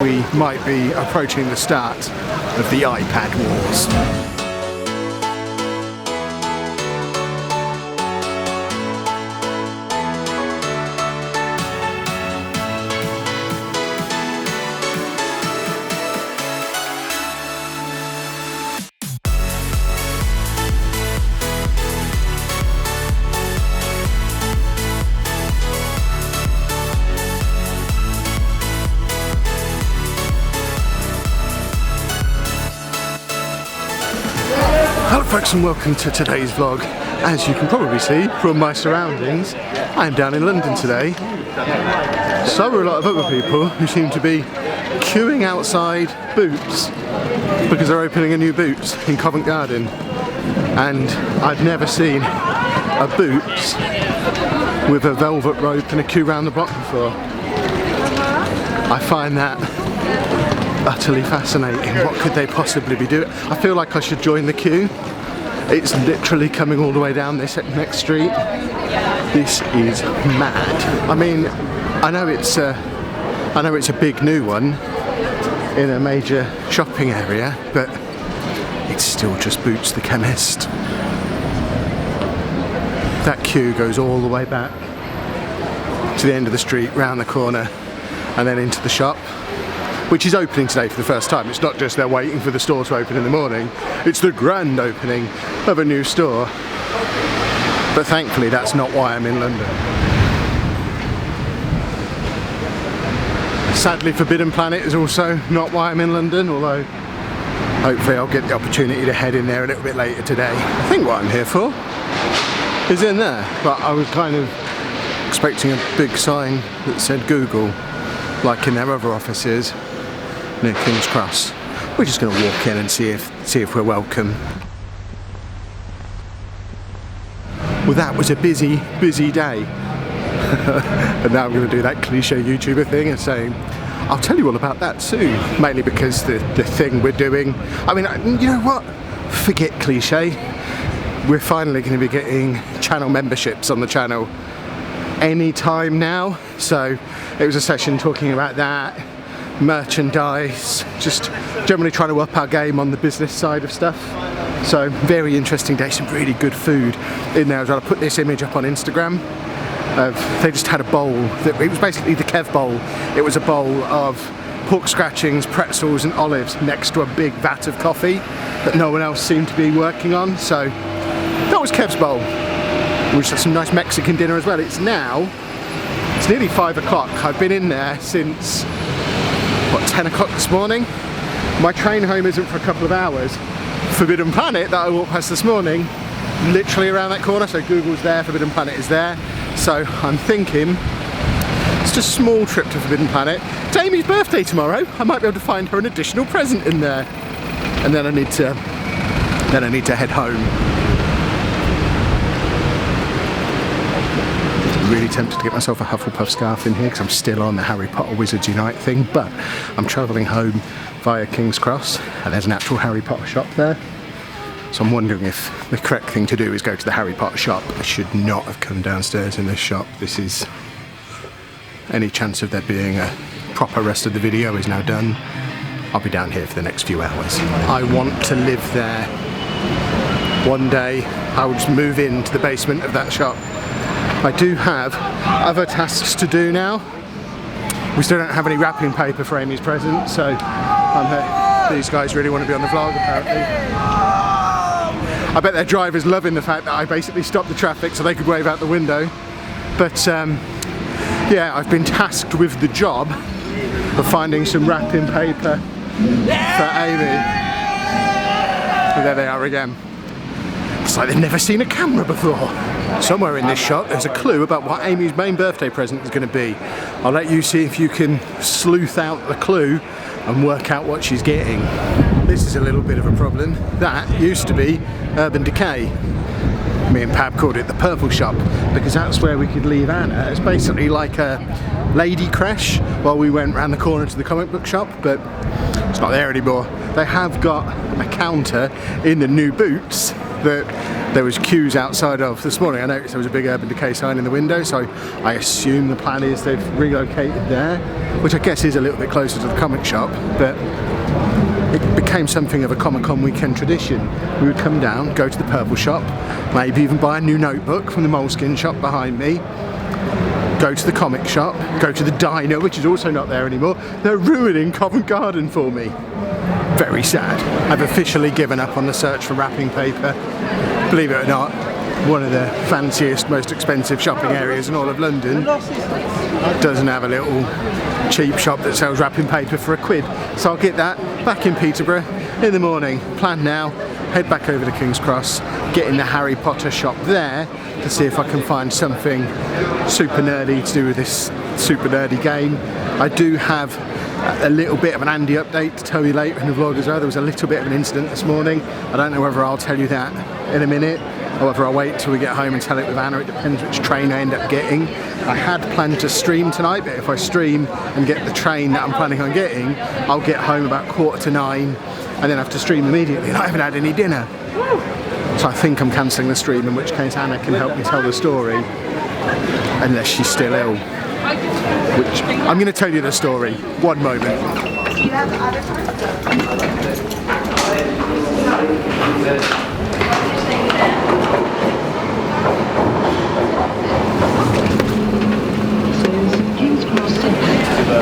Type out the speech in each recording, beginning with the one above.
We might be approaching the start of the iPad wars. Hello folks and welcome to today's vlog. As you can probably see from my surroundings, I am down in London today. So are a lot of other people who seem to be queuing outside Boots because they're opening a new Boots in Covent Garden. And I've never seen a Boots with a velvet rope and a queue round the block before. I find that utterly fascinating. What could they possibly be doing? I feel like I should join the queue. It's literally coming all the way down this next street. This is mad. I mean, I know it's a big new one in a major shopping area, but it's still just Boots the chemist. That queue goes all the way back to the end of the street, round the corner, and then into the shop, which is opening today for the first time. It's not just they're waiting for the store to open in the morning, it's the grand opening of a new store. But thankfully that's not why I'm in London. Sadly, Forbidden Planet is also not why I'm in London, although hopefully I'll get the opportunity to head in there a little bit later today. I think what I'm here for is in there, but I was kind of expecting a big sign that said Google, like in their other offices near King's Cross. We're just going to walk in and see if we're welcome. Well, that was a busy day. And now I'm going to do that cliche YouTuber thing and say, I'll tell you all about that soon. Mainly because the thing we're doing, I mean, you know what? Forget cliche. We're finally going to be getting channel memberships on the channel anytime now. So it was a session talking about that, merchandise, just generally trying to up our game on the business side of stuff. So very interesting day, some really good food in there as well. I put this image up on Instagram. They just had a bowl, it was basically the Kev bowl. It was a bowl of pork scratchings, pretzels and olives next to a big vat of coffee that no one else seemed to be working on. So that was Kev's bowl. We just had some nice Mexican dinner as well. It's nearly 5 o'clock. I've been in there since, what, 10 o'clock this morning? My train home isn't for a couple of hours. Forbidden Planet that I walked past this morning, literally around that corner, so Google's there, Forbidden Planet is there. So I'm thinking, it's just a small trip to Forbidden Planet. It's Amy's birthday tomorrow. I might be able to find her an additional present in there. And then I need to head home. Really tempted to get myself a Hufflepuff scarf in here because I'm still on the Harry Potter Wizards Unite thing, but I'm travelling home via King's Cross and there's an actual Harry Potter shop there. So I'm wondering if the correct thing to do is go to the Harry Potter shop. I should not have come downstairs in this shop. This is... any chance of there being a proper rest of the video is now done. I'll be down here for the next few hours. I want to live there. One day I will just move into the basement of that shop. I do have other tasks to do now. We still don't have any wrapping paper for Amy's present, so these guys really want to be on the vlog apparently. I bet their driver's loving the fact that I basically stopped the traffic so they could wave out the window. But yeah, I've been tasked with the job of finding some wrapping paper for Amy. And there they are again. It's like they've never seen a camera before. Somewhere in this shop there's a clue about what Amy's main birthday present is going to be. I'll let you see if you can sleuth out the clue and work out what she's getting. This is a little bit of a problem. That used to be Urban Decay. Me and Pab called it the Purple Shop because that's where we could leave Anna. It's basically like a lady creche while we went round the corner to the comic book shop, but it's not there anymore. They have got a counter in the new Boots that there was queues outside of. This morning I noticed there was a big Urban Decay sign in the window, so I assume the plan is they've relocated there, which I guess is a little bit closer to the comic shop, but it became something of a Comic-Con weekend tradition. We would come down, go to the Purple shop, maybe even buy a new notebook from the Moleskine shop behind me, go to the comic shop, go to the diner, which is also not there anymore. They're ruining Covent Garden for me. Very sad. I've officially given up on the search for wrapping paper. Believe it or not, one of the fanciest, most expensive shopping areas in all of London doesn't have a little cheap shop that sells wrapping paper for £1. So I'll get that back in Peterborough in the morning. Plan now, head back over to King's Cross, get in the Harry Potter shop there to see if I can find something super nerdy to do with this super nerdy game. I do have a little bit of an Andy update to tell you later in the vlog as well. There was a little bit of an incident this morning. I don't know whether I'll tell you that in a minute or whether I'll wait till we get home and tell it with Anna. It depends which train I end up getting. I had planned to stream tonight, but if I stream and get the train that I'm planning on getting, I'll get home about 9:15 and then have to stream immediately, and I haven't had any dinner. So I think I'm cancelling the stream, in which case Anna can help me tell the story, unless she's still ill. Which, I'm going to tell you the story. One moment.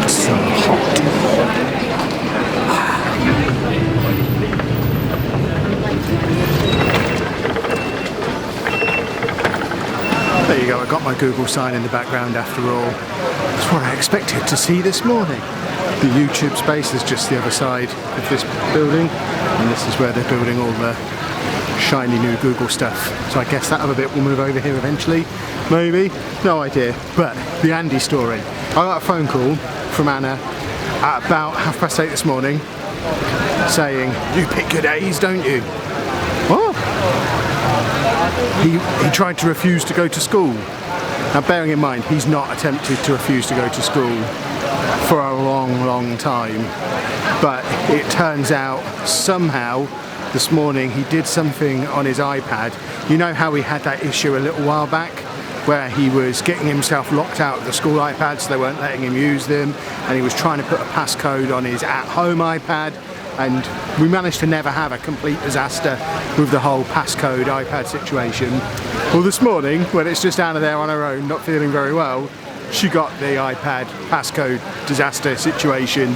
It's so hot. There you go, I got my Google sign in the background after all. That's what I expected to see this morning. The YouTube space is just the other side of this building, and this is where they're building all the shiny new Google stuff. So I guess that other bit will move over here eventually, maybe, no idea. But the Andy story. I got a phone call from Anna at about 8:30 this morning saying, "You pick your days, don't you?" What? He tried to refuse to go to school. Now bearing in mind, he's not attempted to refuse to go to school for a long time, but it turns out somehow this morning he did something on his iPad. You know how we had that issue a little while back where he was getting himself locked out of the school iPads, so they weren't letting him use them, and he was trying to put a passcode on his at-home iPad, and we managed to never have a complete disaster with the whole passcode iPad situation. Well, this morning, when it's just Anna there on her own, not feeling very well, she got the iPad passcode disaster situation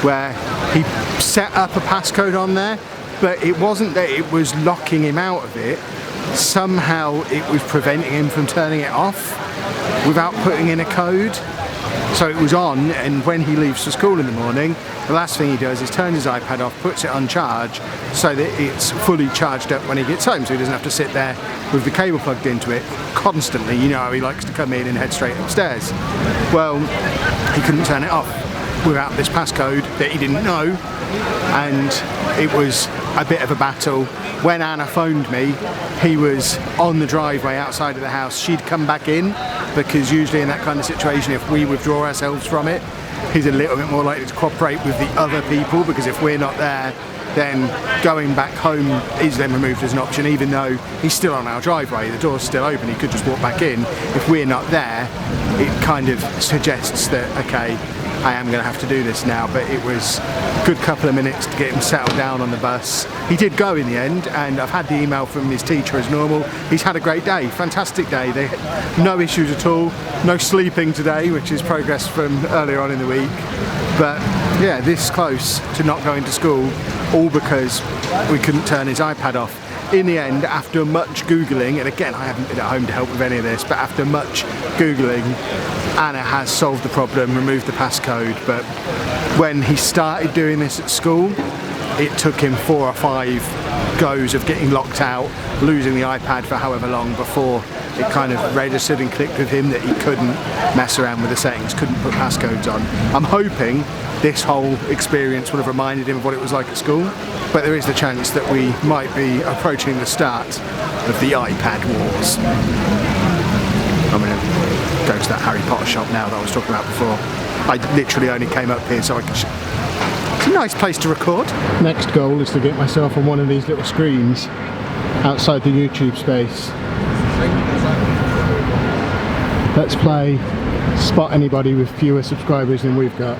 where he set up a passcode on there, but it wasn't that it was locking him out of it. Somehow it was preventing him from turning it off without putting in a code. So it was on, and when he leaves for school in the morning, the last thing he does is turn his iPad off, puts it on charge so that it's fully charged up when he gets home, so he doesn't have to sit there with the cable plugged into it constantly. You know how he likes to come in and head straight upstairs. Well, he couldn't turn it off without this passcode that he didn't know, and it was a bit of a battle. When Anna phoned me, he was on the driveway outside of the house. She'd come back in, because usually in that kind of situation, if we withdraw ourselves from it, he's a little bit more likely to cooperate with the other people, because if we're not there, then going back home is then removed as an option, even though he's still on our driveway, the door's still open, he could just walk back in. If we're not there, it kind of suggests that, okay, I am going to have to do this now. But it was a good couple of minutes to get him settled down on the bus. He did go in the end, and I've had the email from his teacher as normal. He's had a great day, fantastic day. No issues at all, no sleeping today, which is progress from earlier on in the week. But yeah, this close to not going to school, all because we couldn't turn his iPad off. In the end, after much Googling, and again I haven't been at home to help with any of this, but after much Googling, Anna has solved the problem, removed the passcode. But when he started doing this at school, it took him 4 or 5 goes of getting locked out, losing the iPad for however long before it kind of registered and clicked with him that he couldn't mess around with the settings, couldn't put passcodes on. I'm hoping this whole experience would have reminded him of what it was like at school, but there is the chance that we might be approaching the start of the iPad wars. I'm going to go to that Harry Potter shop now that I was talking about before. I literally only came up here so I could it's a nice place to record. Next goal is to get myself on one of these little screens outside the YouTube space. Let's play Spot Anybody with fewer subscribers than we've got.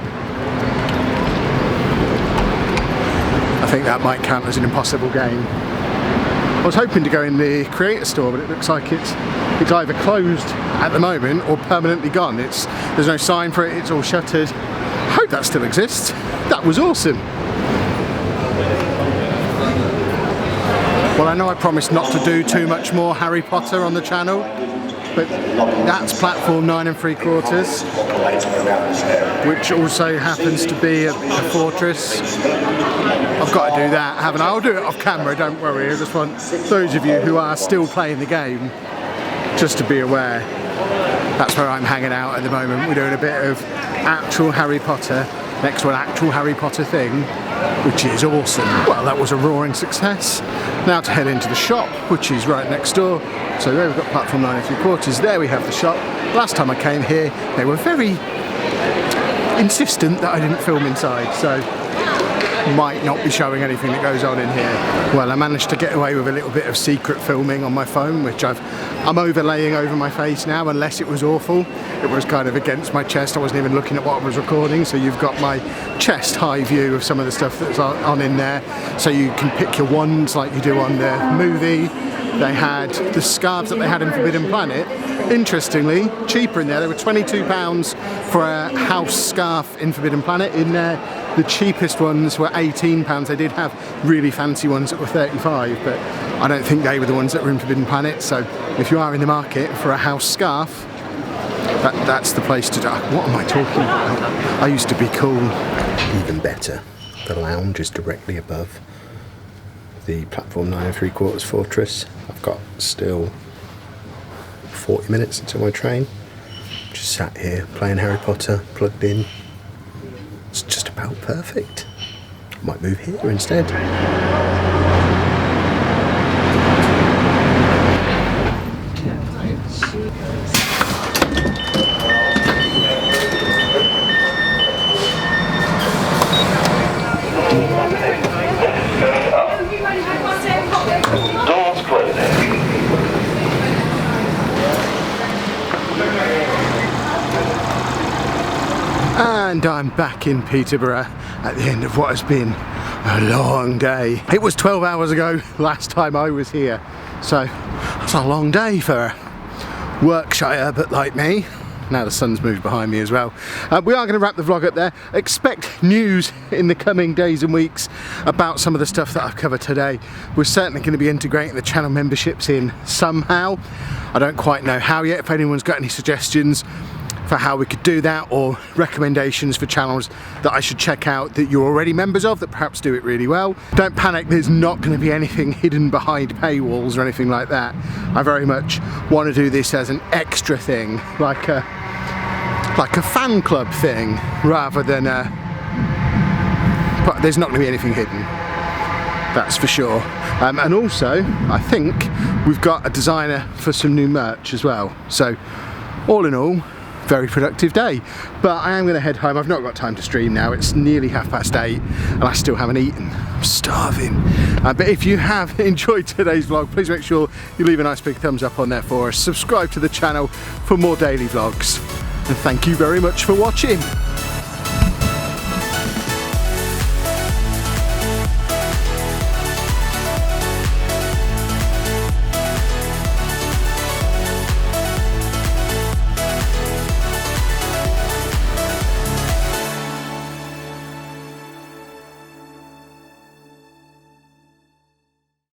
I think that might count as an impossible game. I was hoping to go in the creator store, but it looks like it's either closed at the moment or permanently gone. There's no sign for it, it's all shuttered. I hope that still exists. That was awesome. Well, I know I promised not to do too much more Harry Potter on the channel, but that's platform 9 3/4, which also happens to be a fortress. I've got to do that, haven't I? I'll do it off camera, don't worry. I just want those of you who are still playing the game just to be aware. That's where I'm hanging out at the moment. We're doing a bit of actual Harry Potter next to an actual Harry Potter thing, which is awesome. Well, that was a roaring success. Now to head into the shop, which is right next door. So there we've got platform 9 3/4. There we have the shop. Last time I came here, they were very insistent that I didn't film inside, so might not be showing anything that goes on in here. Well, I managed to get away with a little bit of secret filming on my phone, which I'm overlaying over my face now, unless it was awful. It was kind of against my chest. I wasn't even looking at what I was recording, so you've got my chest high view of some of the stuff that's on in there. So you can pick your wands like you do on the movie. They had the scarves that they had in Forbidden Planet. Interestingly, cheaper in there. They were £22 for a house scarf in Forbidden Planet. In there, the cheapest ones were £18. They did have really fancy ones that were £35, but I don't think they were the ones that were in Forbidden Planet. So if you are in the market for a house scarf, that's the place to do. What am I talking about? I used to be cool. Even better, the lounge is directly above the platform 9 3/4 fortress. I've got still 40 minutes until my train. Just sat here playing Harry Potter, plugged in. It's just about perfect. I might move here instead. And I'm back in Peterborough at the end of what has been a long day. It was 12 hours ago last time I was here, so it's a long day for Workshire, but like me. Now the sun's moved behind me as well. We are going to wrap the vlog up there. Expect news in the coming days and weeks about some of the stuff that I've covered today. We're certainly going to be integrating the channel memberships in somehow. I don't quite know how yet. If anyone's got any suggestions for how we could do that, or recommendations for channels that I should check out that you're already members of that perhaps do it really well. Don't panic, there's not going to be anything hidden behind paywalls or anything like that. I very much want to do this as an extra thing, like a fan club thing, rather than but there's not going to be anything hidden, that's for sure. And also I think we've got a designer for some new merch as well, so all in all, very productive day. But I am going to head home. I've not got time to stream now. It's nearly 8:30 and I still haven't eaten. I'm starving. But if you have enjoyed today's vlog, please make sure you leave a nice big thumbs up on there for us. Subscribe to the channel for more daily vlogs. And thank you very much for watching.